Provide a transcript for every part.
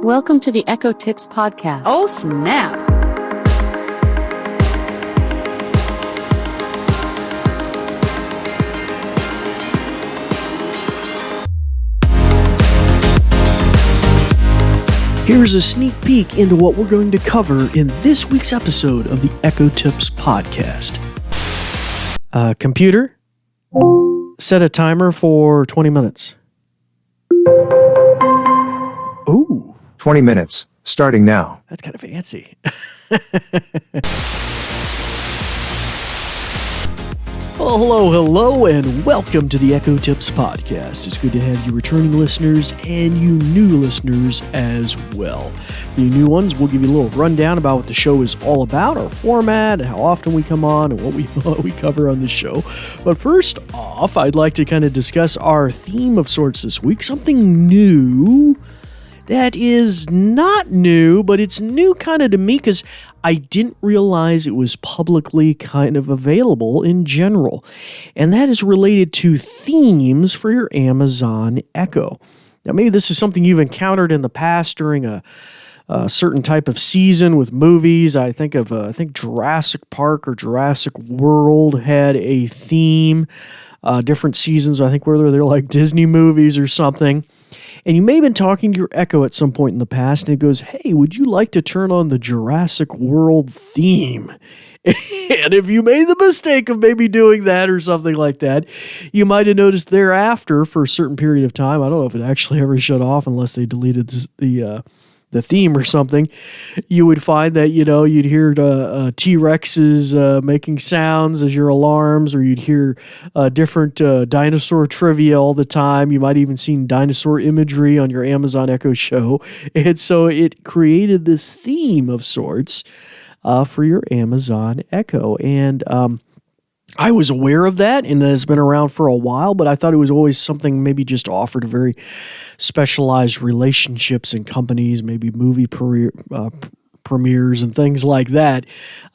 Welcome to the Echo Tips podcast. Oh, snap. Here's a sneak peek into what we're going to cover in this week's episode of the Echo Tips podcast. Computer, set a timer for 20 minutes. Ooh. 20 minutes, starting now. That's kind of fancy. Well, hello, and welcome to the Echo Tips podcast. It's good to have you returning listeners and you new listeners as well. For you new ones, we'll give you a little rundown about what the show is all about, our format, how often we come on, and what we cover on the show. But first off, I'd like to kind of discuss our theme of sorts this week, something new that is not new, but it's new kind of to me because I didn't realize it was publicly kind of available in general. And that is related to themes for your Amazon Echo. Now, maybe this is something you've encountered in the past during a certain type of season with movies. I think Jurassic Park or Jurassic World had a theme. Different seasons, I think, whether they're like Disney movies or something. And you may have been talking to your Echo at some point in the past, and it goes, hey, would you like to turn on the Jurassic World theme? And if you made the mistake of maybe doing that or something like that, you might have noticed thereafter for a certain period of time, I don't know if it actually ever shut off unless they deleted the theme or something, you would find that, you'd hear T-Rexes making sounds as your alarms, or you'd hear different dinosaur trivia all the time. You might even seen dinosaur imagery on your Amazon Echo show. And so it created this theme of sorts for your Amazon Echo. And I was aware of that, and it has been around for a while, but I thought it was always something maybe just offered to very specialized relationships and companies, maybe movie premieres and things like that.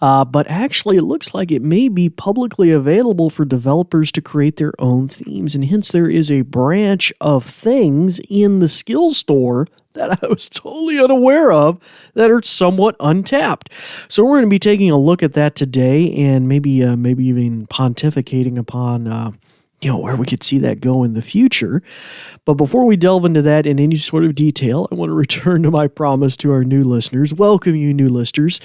But actually, it looks like it may be publicly available for developers to create their own themes, and hence there is a branch of things in the skill store that I was totally unaware of that are somewhat untapped. So we're going to be taking a look at that today, and maybe even pontificating upon where we could see that go in the future. But before we delve into that in any sort of detail, I want to return to my promise to our new listeners. Welcome, you new listeners.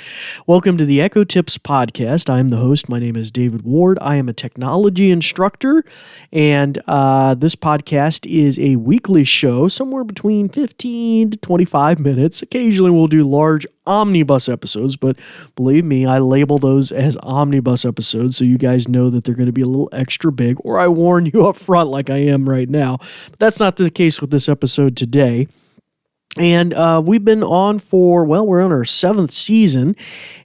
Welcome to the Echo Tips podcast. I am the host. My name is David Ward. I am a technology instructor, and this podcast is a weekly show, somewhere between 15 to 25 minutes. Occasionally, we'll do large omnibus episodes, but believe me, I label those as omnibus episodes so you guys know that they're going to be a little extra big, or I warn you up front like I am right now. But that's not the case with this episode today. And we've been on we're on our 7th season,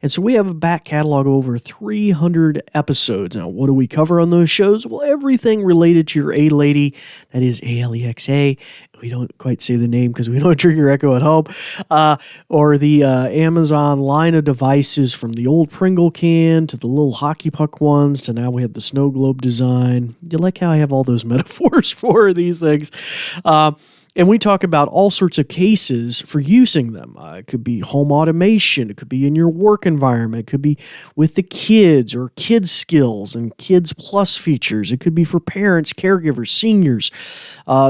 and so we have a back catalog of over 300 episodes. Now, what do we cover on those shows? Well, everything related to your A-Lady, that is Alexa. We don't quite say the name because we don't trigger Echo at home, or the Amazon line of devices, from the old Pringle can to the little hockey puck ones to now we have the snow globe design. You like how I have all those metaphors for these things? And we talk about all sorts of cases for using them. It could be home automation. It could be in your work environment. It could be with the kids or kids skills and kids plus features. It could be for parents, caregivers, seniors,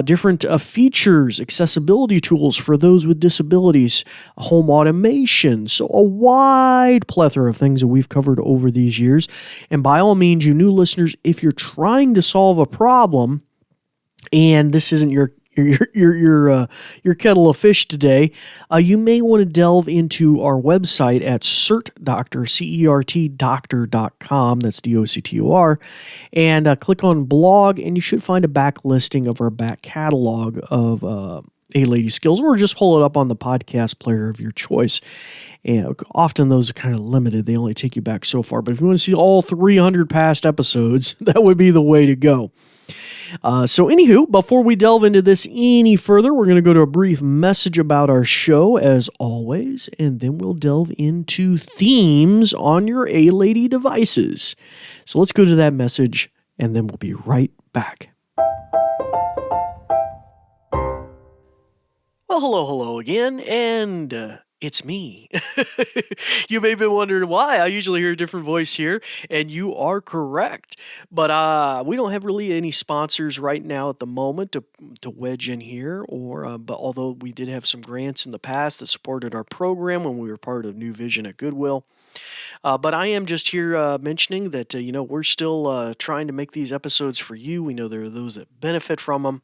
different features, accessibility tools for those with disabilities, home automation. So a wide plethora of things that we've covered over these years. And by all means, you new listeners, if you're trying to solve a problem and this isn't your kettle of fish today, you may want to delve into our website at CertDoctor, CERTDoctor.com, that's DOCTOR, and click on blog, and you should find a back listing of our back catalog of A-Lady skills, or just pull it up on the podcast player of your choice. And often those are kind of limited. They only take you back so far. But if you want to see all 300 past episodes, that would be the way to go. So anywho, before we delve into this any further, we're going to go to a brief message about our show, as always, and then we'll delve into themes on your A-Lady devices. So let's go to that message, and then we'll be right back. Well, hello again, and it's me. You may have been wondering why. I usually hear a different voice here, and you are correct. But we don't have really any sponsors right now at the moment to wedge in here, but although we did have some grants in the past that supported our program when we were part of New Vision at Goodwill. But I am just here mentioning that, we're still trying to make these episodes for you. We know there are those that benefit from them.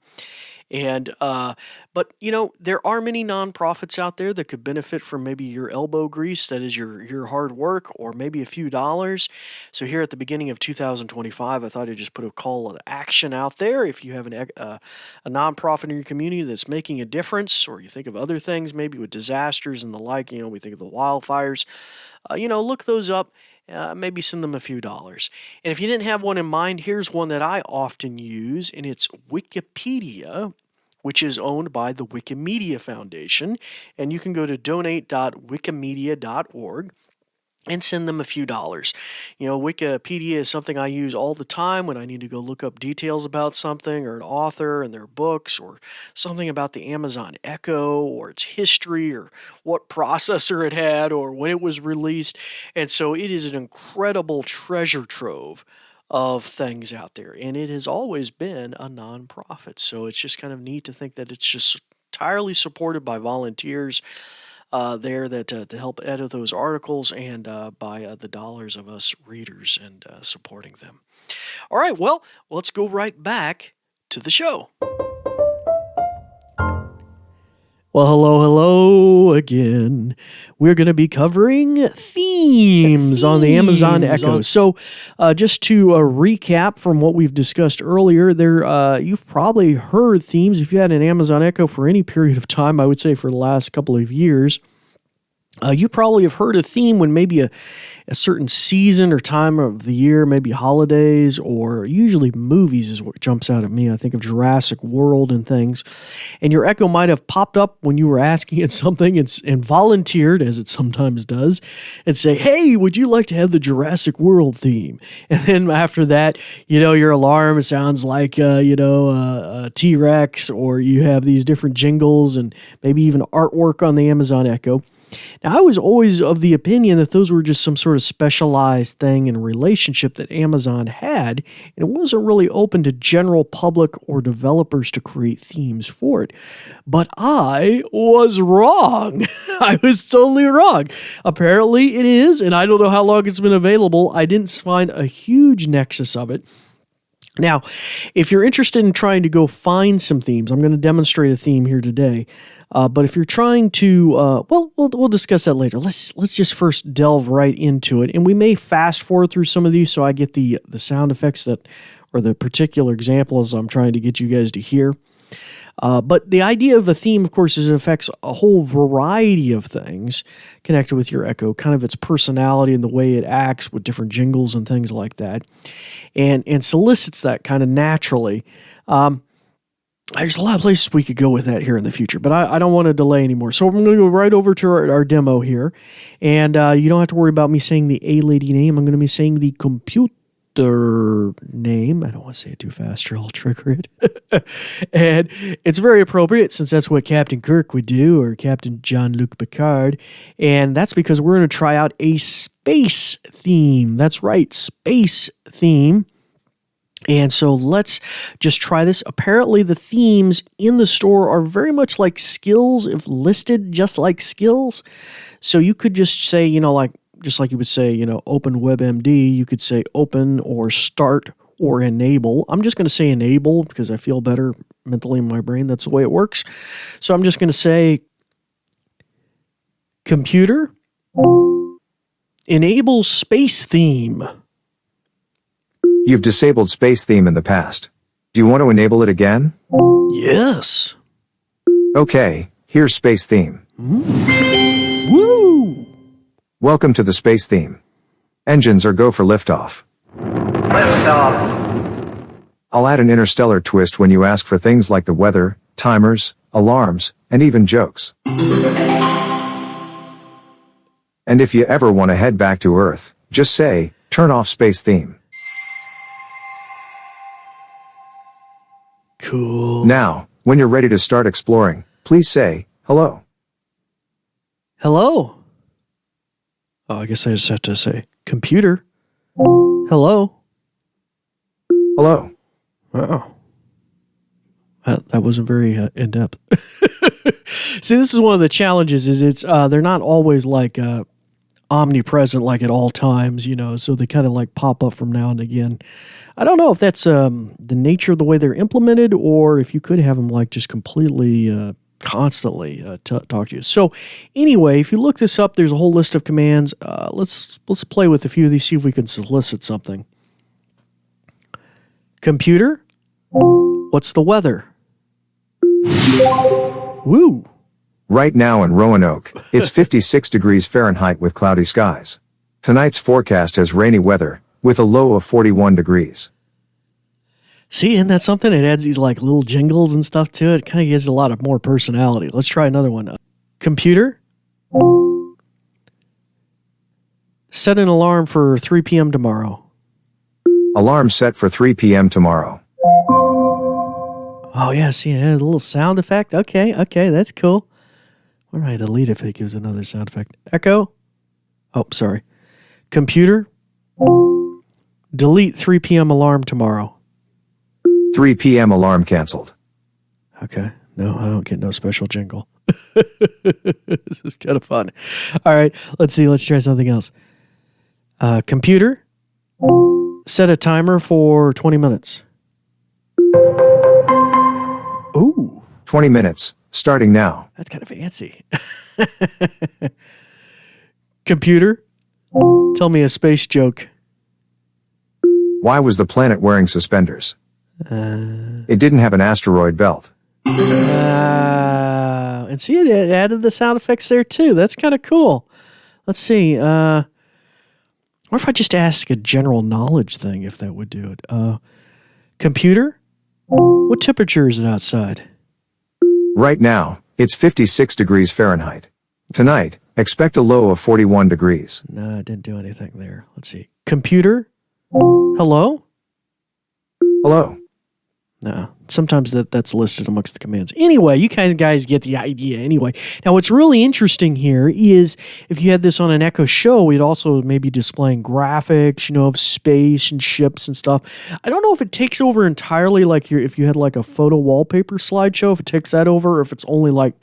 But there are many nonprofits out there that could benefit from maybe your elbow grease, that is your hard work, or maybe a few dollars. So here at the beginning of 2025, I thought I'd just put a call to action out there. If you have a nonprofit in your community that's making a difference, or you think of other things, maybe with disasters and the like, we think of the wildfires, look those up. Maybe send them a few dollars. And if you didn't have one in mind, here's one that I often use, and it's Wikipedia, which is owned by the Wikimedia Foundation. And you can go to donate.wikimedia.org and send them a few dollars. Wikipedia is something I use all the time when I need to go look up details about something or an author and their books, or something about the Amazon Echo or its history or what processor it had or when it was released. And so it is an incredible treasure trove of things out there. And it has always been a nonprofit. So it's just kind of neat to think that it's just entirely supported by volunteers there that to help edit those articles, and by the dollars of us readers and supporting them. All right, well, let's go right back to the show. Well, hello again. We're going to be covering themes on the Amazon Echo. So just to recap from what we've discussed earlier, you've probably heard themes. If you had an Amazon Echo for any period of time, I would say for the last couple of years, you probably have heard a theme when maybe a certain season or time of the year, maybe holidays, or usually movies is what jumps out at me. I think of Jurassic World and things. And your Echo might have popped up when you were asking it something and volunteered, as it sometimes does, and say, hey, would you like to have the Jurassic World theme? And then after that, your alarm sounds like, a T-Rex, or you have these different jingles and maybe even artwork on the Amazon Echo. Now, I was always of the opinion that those were just some sort of specialized thing in relationship that Amazon had, and it wasn't really open to general public or developers to create themes for it. But I was wrong. I was totally wrong. Apparently it is, and I don't know how long it's been available. I didn't find a huge nexus of it. Now, if you're interested in trying to go find some themes, I'm going to demonstrate a theme here today. But if you're trying to, we'll discuss that later. Let's just first delve right into it, and we may fast forward through some of these so I get the sound effects or the particular examples I'm trying to get you guys to hear. But the idea of a theme, of course, is it affects a whole variety of things connected with your Echo, kind of its personality and the way it acts with different jingles and things like that, and solicits that kind of naturally. There's a lot of places we could go with that here in the future, but I don't want to delay anymore. So I'm going to go right over to our demo here, and you don't have to worry about me saying the A-Lady name. I'm going to be saying the computer name. I don't want to say it too fast or I'll trigger it. And it's very appropriate since that's what Captain Kirk would do, or Captain Jean-Luc Picard. And that's because we're going to try out a space theme. That's right, space theme. And so let's just try this. Apparently the themes in the store are very much like skills, if listed just like skills. So you could just say, just like you would say, open WebMD, you could say open or start or enable. I'm just going to say enable because I feel better mentally in my brain. That's the way it works. So I'm just going to say computer, enable space theme. You've disabled space theme in the past. Do you want to enable it again? Yes. Okay, here's space theme. Woo! Welcome to the space theme. Engines are go for liftoff. Liftoff. I'll add an interstellar twist when you ask for things like the weather, timers, alarms, and even jokes. And if you ever want to head back to Earth, just say, turn off space theme. Cool. Now, when you're ready to start exploring, please say, Hello. Hello. Oh, I guess I just have to say, computer. Hello. Hello. Oh. That wasn't very in-depth. See, this is one of the challenges is it's they're not always like omnipresent like at all times, so they kind of like pop up from now and again. I don't know if that's the nature of the way they're implemented or if you could have them like just completely constantly talk to you. So anyway, if you look this up, there's a whole list of commands. Let's play with a few of these, see if we can solicit something. Computer, what's the weather? Woo. Right now in Roanoke, it's 56 degrees Fahrenheit with cloudy skies. Tonight's forecast has rainy weather, with a low of 41 degrees. See, isn't that something? It adds these like little jingles and stuff to it. It kind of gives a lot of more personality. Let's try another one. Computer, set an alarm for 3 p.m. tomorrow. Alarm set for 3 p.m. tomorrow. Oh, yeah, see, a little sound effect. Okay, that's cool. Why do I delete if it gives another sound effect? Echo? Oh, sorry. Computer, delete 3 p.m. alarm tomorrow. 3 p.m. alarm canceled. Okay, no, I don't get no special jingle. This is kind of fun. All right, let's try something else. Computer, set a timer for 20 minutes. Ooh. 20 minutes, starting now. That's kind of fancy. Computer, tell me a space joke. Why was the planet wearing suspenders? It didn't have an asteroid belt. And see, it added the sound effects there too. That's kind of cool. Let's see. Or if I just ask a general knowledge thing, if that would do it. Computer, what temperature is it outside? Right now, it's 56 degrees Fahrenheit. Tonight, expect a low of 41 degrees. No, it didn't do anything there. Let's see. Computer, hello? Hello. No, sometimes that's listed amongst the commands. Anyway, you guys get the idea anyway. Now, what's really interesting here is if you had this on an Echo Show, we'd also maybe displaying graphics, of space and ships and stuff. I don't know if it takes over entirely, like if you had like a photo wallpaper slideshow, if it takes that over, or if it's only like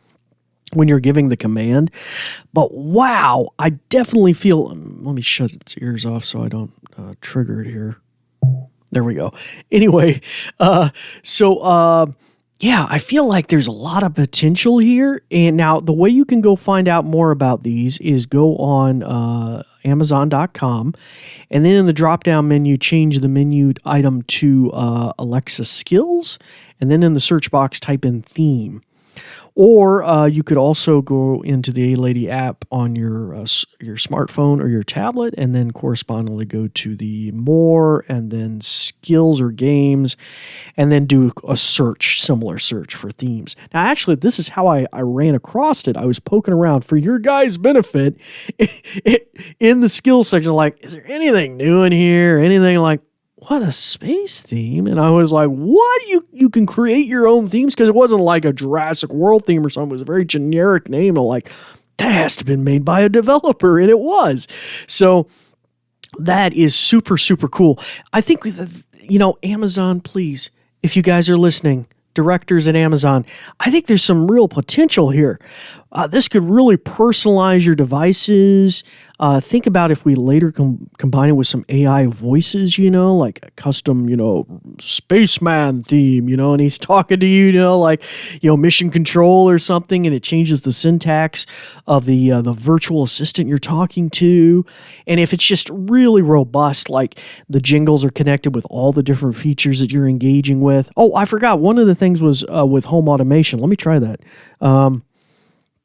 when you're giving the command. But wow, I definitely feel, let me shut its ears off so I don't trigger it here. There we go. Anyway, yeah, I feel like there's a lot of potential here. And now the way you can go find out more about these is go on Amazon.com, and then in the drop-down menu, change the menu item to Alexa Skills, and then in the search box, type in theme. Or you could also go into the A-Lady app on your smartphone or your tablet, and then correspondingly go to the more, and then skills or games, and then do a similar search for themes. Now, actually, this is how I ran across it. I was poking around for your guys' benefit in the skills section, like, is there anything new in here? Anything like, what a space theme. And I was like, what? You can create your own themes? Because it wasn't like a Jurassic World theme or something. It was a very generic name. I'm like, that has to have been made by a developer. And it was. So that is super, super cool. I think, Amazon, please, if you guys are listening, directors at Amazon, I think there's some real potential here. This could really personalize your devices. Think about if we later combine it with some AI voices, like a custom, spaceman theme, and he's talking to you, like, mission control or something, and it changes the syntax of the virtual assistant you're talking to. And if it's just really robust, like the jingles are connected with all the different features that you're engaging with. Oh, I forgot. One of the things was with home automation. Let me try that.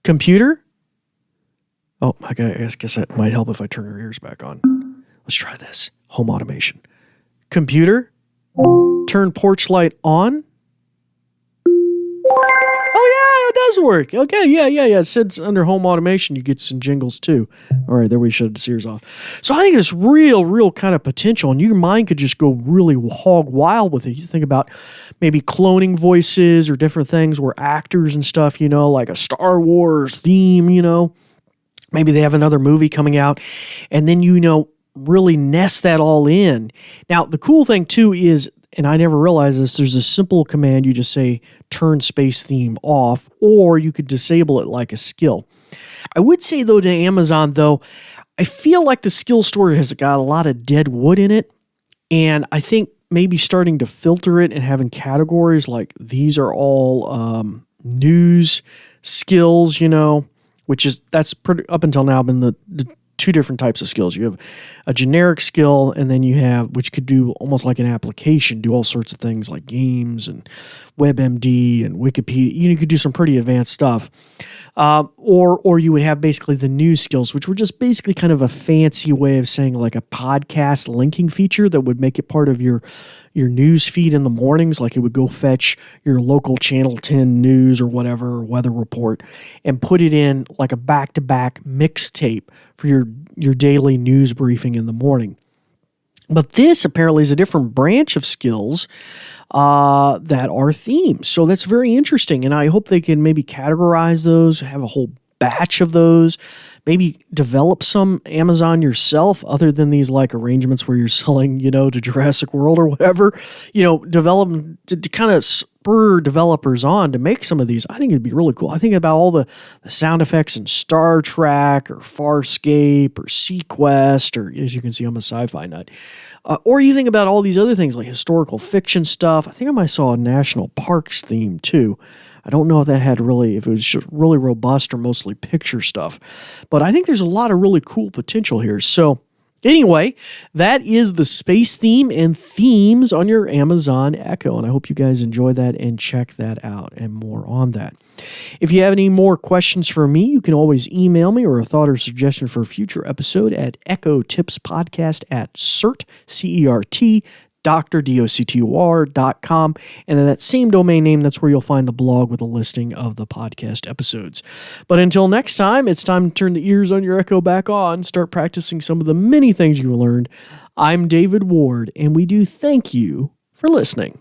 Computer? Oh, I guess that might help if I turn her ears back on. Let's try this. Home automation. Computer, turn porch light on. Oh, yeah, it does work. Okay, yeah. It sits under home automation. You get some jingles too. All right, there we shut the Sears off. So I think there's real kind of potential, and your mind could just go really hog wild with it. You think about maybe cloning voices or different things where actors and stuff, like a Star Wars theme, maybe they have another movie coming out, and then, really nest that all in. Now, the cool thing too is, and I never realized this, there's a simple command. You just say turn space theme off, or you could disable it like a skill. I would say though to Amazon though, I feel like the skill store has got a lot of dead wood in it. And I think maybe starting to filter it and having categories like these are all news skills, that's pretty up until now been the two different types of skills. You have a generic skill, and then you have, which could do almost like an application, do all sorts of things like games and WebMD and Wikipedia. You could do some pretty advanced stuff. Or you would have basically the news skills, which were just basically kind of a fancy way of saying like a podcast linking feature that would make it part of your news feed in the mornings. Like it would go fetch your local Channel 10 news or whatever, weather report, and put it in like a back-to-back mixtape for your daily news briefing in the morning. But this apparently is a different branch of skills that are themes. So that's very interesting. And I hope they can maybe categorize those, have a whole batch of those, maybe develop some Amazon yourself other than these like arrangements where you're selling, to Jurassic World or whatever, develop to kind of spur developers on to make some of these. I think it'd be really cool. I think about all the sound effects in Star Trek or Farscape or Sequest, or as you can see, I'm a sci-fi nut. Or you think about all these other things like historical fiction stuff. I think I might saw a national parks theme too. I don't know if it was just really robust or mostly picture stuff. But I think there's a lot of really cool potential here. So anyway, that is the space theme and themes on your Amazon Echo. And I hope you guys enjoy that and check that out and more on that. If you have any more questions for me, you can always email me or a thought or suggestion for a future episode at ecotipspodcast@cert, C-E-R-T, DoctorDoctor.com, and in that same domain name, that's where you'll find the blog with a listing of the podcast episodes. But until next time, it's time to turn the ears on your Echo back on, start practicing some of the many things you learned. I'm David Ward, and we do thank you for listening.